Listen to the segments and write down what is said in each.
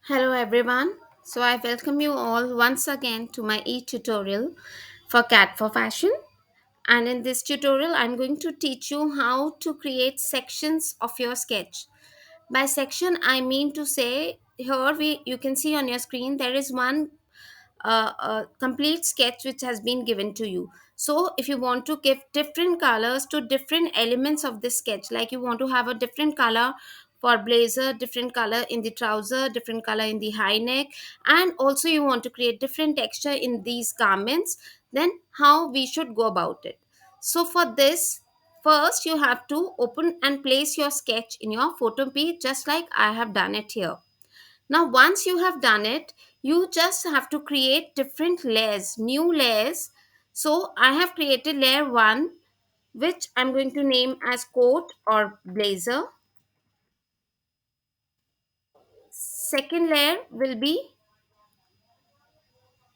Hello everyone. So I welcome you all once again to my e-tutorial for Cat for Fashion. And in this tutorial, I'm going to teach you how to create sections of your sketch. By section, I mean to say here you can see on your screen there is one a complete sketch which has been given to you. So if you want to give different colors to different elements of this sketch, like you want to have a different color for blazer, different color in the trouser, different color in the high neck, and also you want to create different texture in these garments, then how we should go about it. So for this, first you have to open and place your sketch in your photo page, just like I have done it here. Now, once you have done it, you just have to create different layers, new layers. So, I have created layer 1, which I'm going to name as coat or blazer. Second layer will be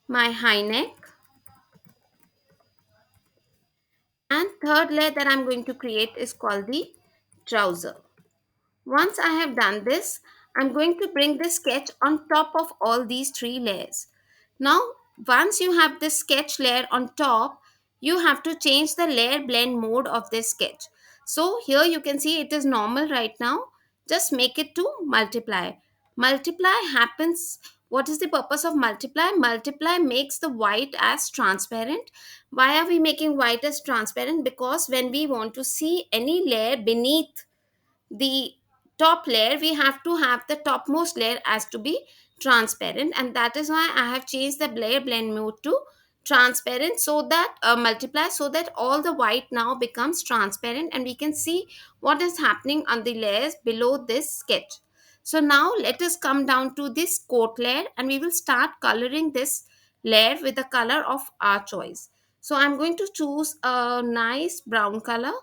my high neck. And third layer that I'm going to create is called the trouser. Once I have done this, I'm going to bring this sketch on top of all these three layers. Now, once you have this sketch layer on top, you have to change the layer blend mode of this sketch. So here you can see it is normal right now. Just make it to multiply. Multiply happens. What is the purpose of multiply? Multiply makes the white as transparent. Why are we making white as transparent? Because when we want to see any layer beneath the top layer, we have to have the topmost layer as to be transparent, and that is why I have changed the layer blend mode to transparent, so that multiply, so that all the white now becomes transparent and we can see what is happening on the layers below this sketch. So now let us come down to this coat layer and we will start coloring this layer with the color of our choice. So I'm going to choose a nice brown color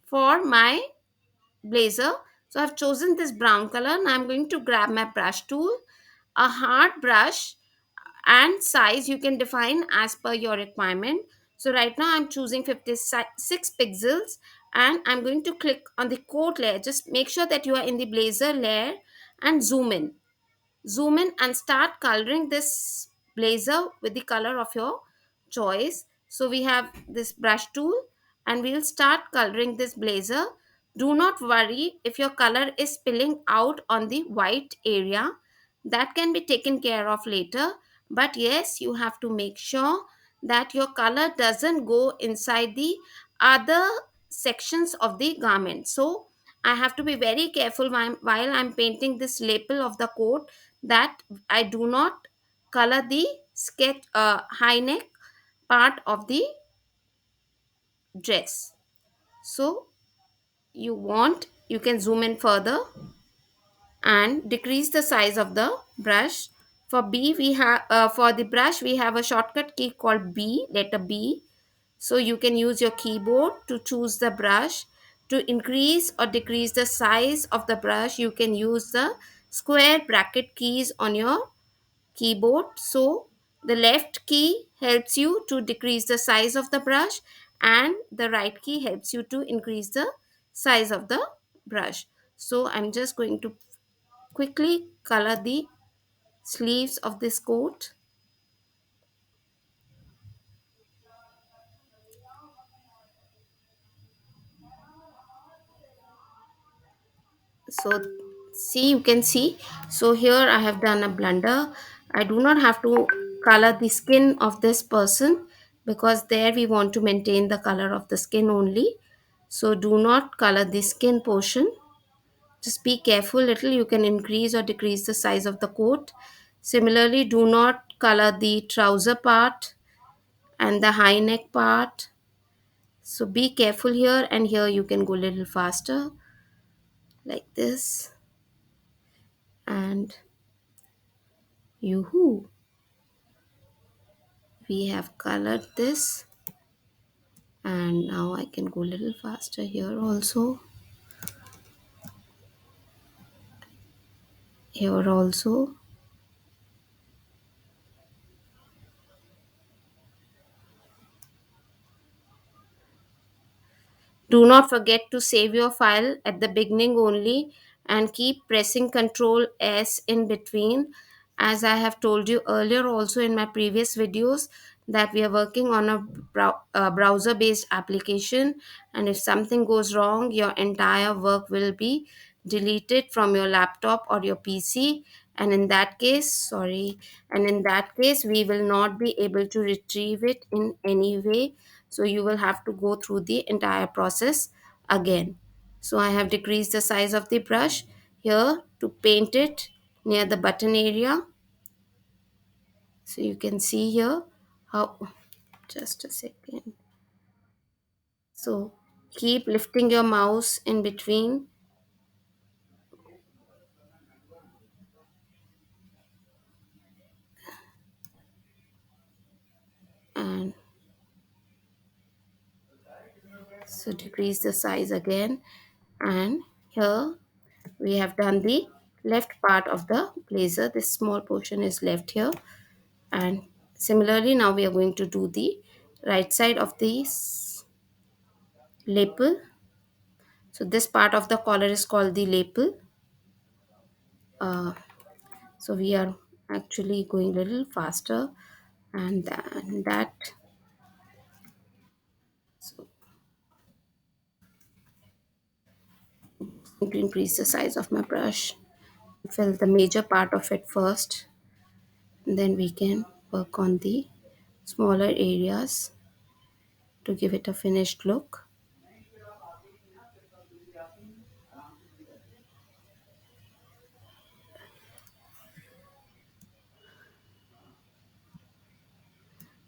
for my blazer. So I've chosen this brown color and I'm going to grab my brush tool, a hard brush, and size you can define as per your requirement. So right now I'm choosing 56 pixels and I'm going to click on the coat layer. Just make sure that you are in the blazer layer and zoom in and start coloring this blazer with the color of your choice. So we have this brush tool and we'll start coloring this blazer. Do not worry if your color is spilling out on the white area, that can be taken care of later. But yes, you have to make sure that your color doesn't go inside the other sections of the garment. So I have to be very careful while I'm painting this lapel of the coat, that I do not color the sketch high neck part of the dress. So you can zoom in further and decrease the size of the brush. For B we have for the brush we have a shortcut key called B, letter B. So you can use your keyboard to choose the brush. To increase or decrease the size of the brush, you can use the square bracket keys on your keyboard. So the left key helps you to decrease the size of the brush and the right key helps you to increase the size of the brush. So I'm just going to quickly color the sleeves of this coat. So see, you can see, so here I have done a blunder. I do not have to color the skin of this person, because there we want to maintain the color of the skin only. So do not color the skin portion. Just be careful little, you can increase or decrease the size of the coat. Similarly, do not color the trouser part and the high neck part. So be careful here, and here you can go a little faster, like this. And yoo-hoo, we have colored this, and now I can go a little faster here also, here also. Do not forget to save your file at the beginning only, and keep pressing Control S in between. As I have told you earlier, also in my previous videos, that we are working on a browser based application, and if something goes wrong, your entire work will be deleted from your laptop or your PC. And in that case, sorry, and in that case, we will not be able to retrieve it in any way. So you will have to go through the entire process again. So I have decreased the size of the brush here to paint it near the button area. So you can see here how, just a second. So keep lifting your mouse in between, and so decrease the size again. And here we have done the left part of the blazer. This small portion is left here. And similarly, now we are going to do the right side of the lapel. So this part of the collar is called the lapel. Uh, so we are actually going a little faster, and that, so to increase the size of my brush, fill the major part of it first, and then we can work on the smaller areas to give it a finished look.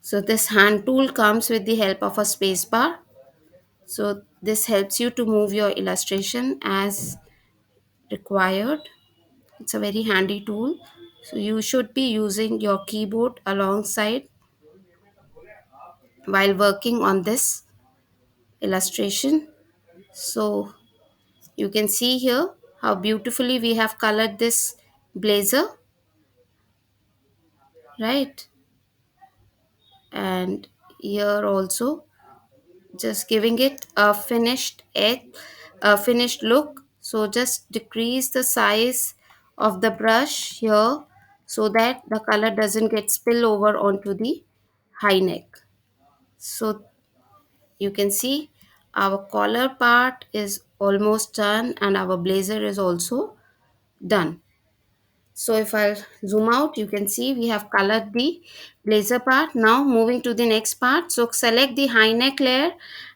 So this hand tool comes with the help of a space bar. So this helps you to move your illustration as required. It's a very handy tool. So you should be using your keyboard alongside while working on this illustration. So you can see here how beautifully we have colored this blazer, right? And here also just giving it a finished edge, a finished look. So just decrease the size of the brush here so that the color doesn't get spill over onto the high neck. So you can see our collar part is almost done and our blazer is also done. So if I'll zoom out, you can see we have colored the blazer part. Now moving to the next part. So select the high neck layer,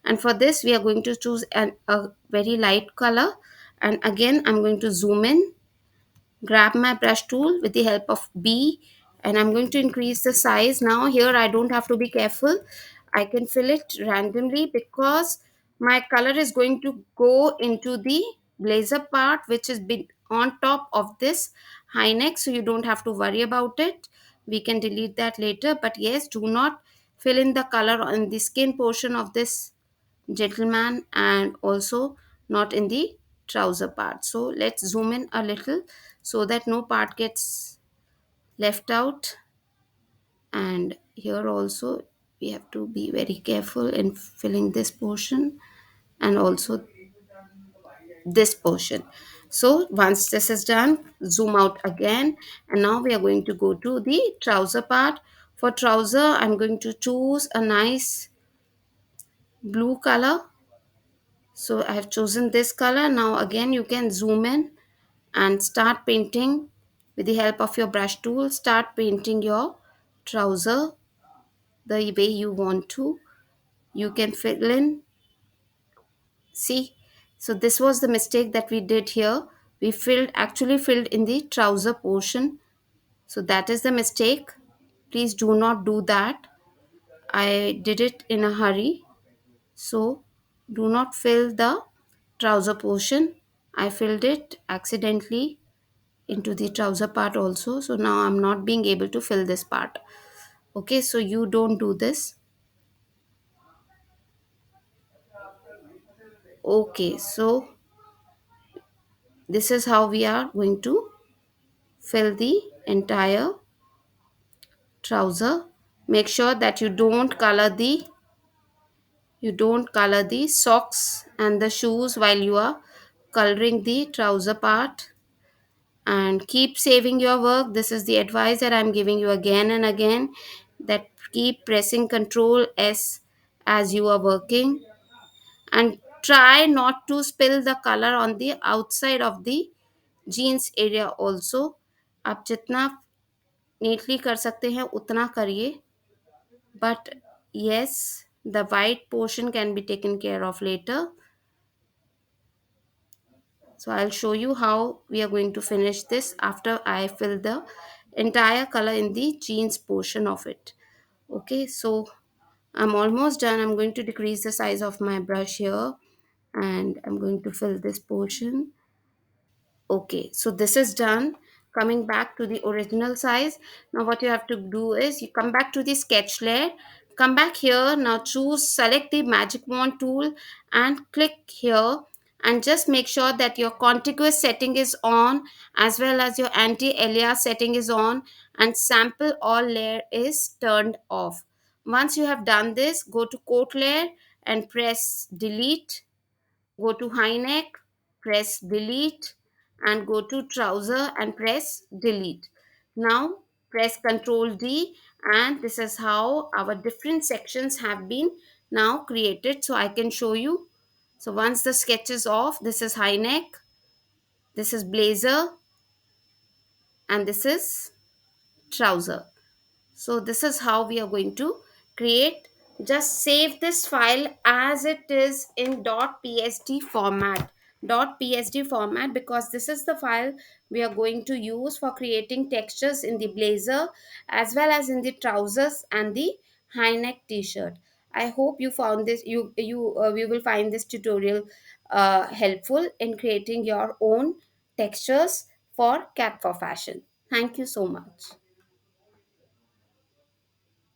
and for this we are going to choose a very light color. And again, I'm going to zoom in, grab my brush tool with the help of B, and I'm going to increase the size. Now here I don't have to be careful. I can fill it randomly because my color is going to go into the blazer part, which is on top of this high neck, so you don't have to worry about it. We can delete that later, but yes, do not fill in the color on the skin portion of this gentleman, and also not in the trouser part. So let's zoom in a little so that no part gets left out. And here also we have to be very careful in filling this portion and also this portion. So once this is done, zoom out again, and now we are going to go to the trouser part. For trouser, I'm going to choose a nice blue color. So I have chosen this color. Now again, you can zoom in and start painting with the help of your brush tool. Start painting your trouser the way you want to. You can fill in, see. So this was the mistake that we did here. We actually filled in the trouser portion. So that is the mistake. Please do not do that. I did it in a hurry. So do not fill the trouser portion. I filled it accidentally into the trouser part also. So now I'm not being able to fill this part. Okay, so you don't do this. Okay, so this is how we are going to fill the entire trouser. Make sure that you don't color the socks and the shoes while you are coloring the trouser part. And keep saving your work. This is the advice that I'm giving you again and again, that keep pressing Control S as you are working, and try not to spill the color on the outside of the jeans area also. आप जितना neatly कर सकते हैं उतना करिए, but yes, the white portion can be taken care of later. So I'll show you how we are going to finish this after I fill the entire color in the jeans portion of it. Okay, so I'm almost done. I'm going to decrease the size of my brush here, and I'm going to fill this portion. Okay, so this is done. Coming back to the original size. Now what you have to do is you come back to the sketch layer. Come back here. Now choose, select the magic wand tool and click here, and just make sure that your contiguous setting is on as well as your anti-alias setting is on, and sample all layer is turned off. Once you have done this, go to coat layer and press delete. Go to high neck, press delete, and go to trouser and press delete. Now press Ctrl D, and this is how our different sections have been now created. So I can show you. So once the sketch is off, this is high neck, this is blazer, and this is trouser. So this is how we are going to create. Just save this file as it is in .psd format. .psd format, because this is the file we are going to use for creating textures in the blazer as well as in the trousers and the high neck t-shirt. I hope you found this, you will find this tutorial helpful in creating your own textures for Cap for Fashion. Thank you so much.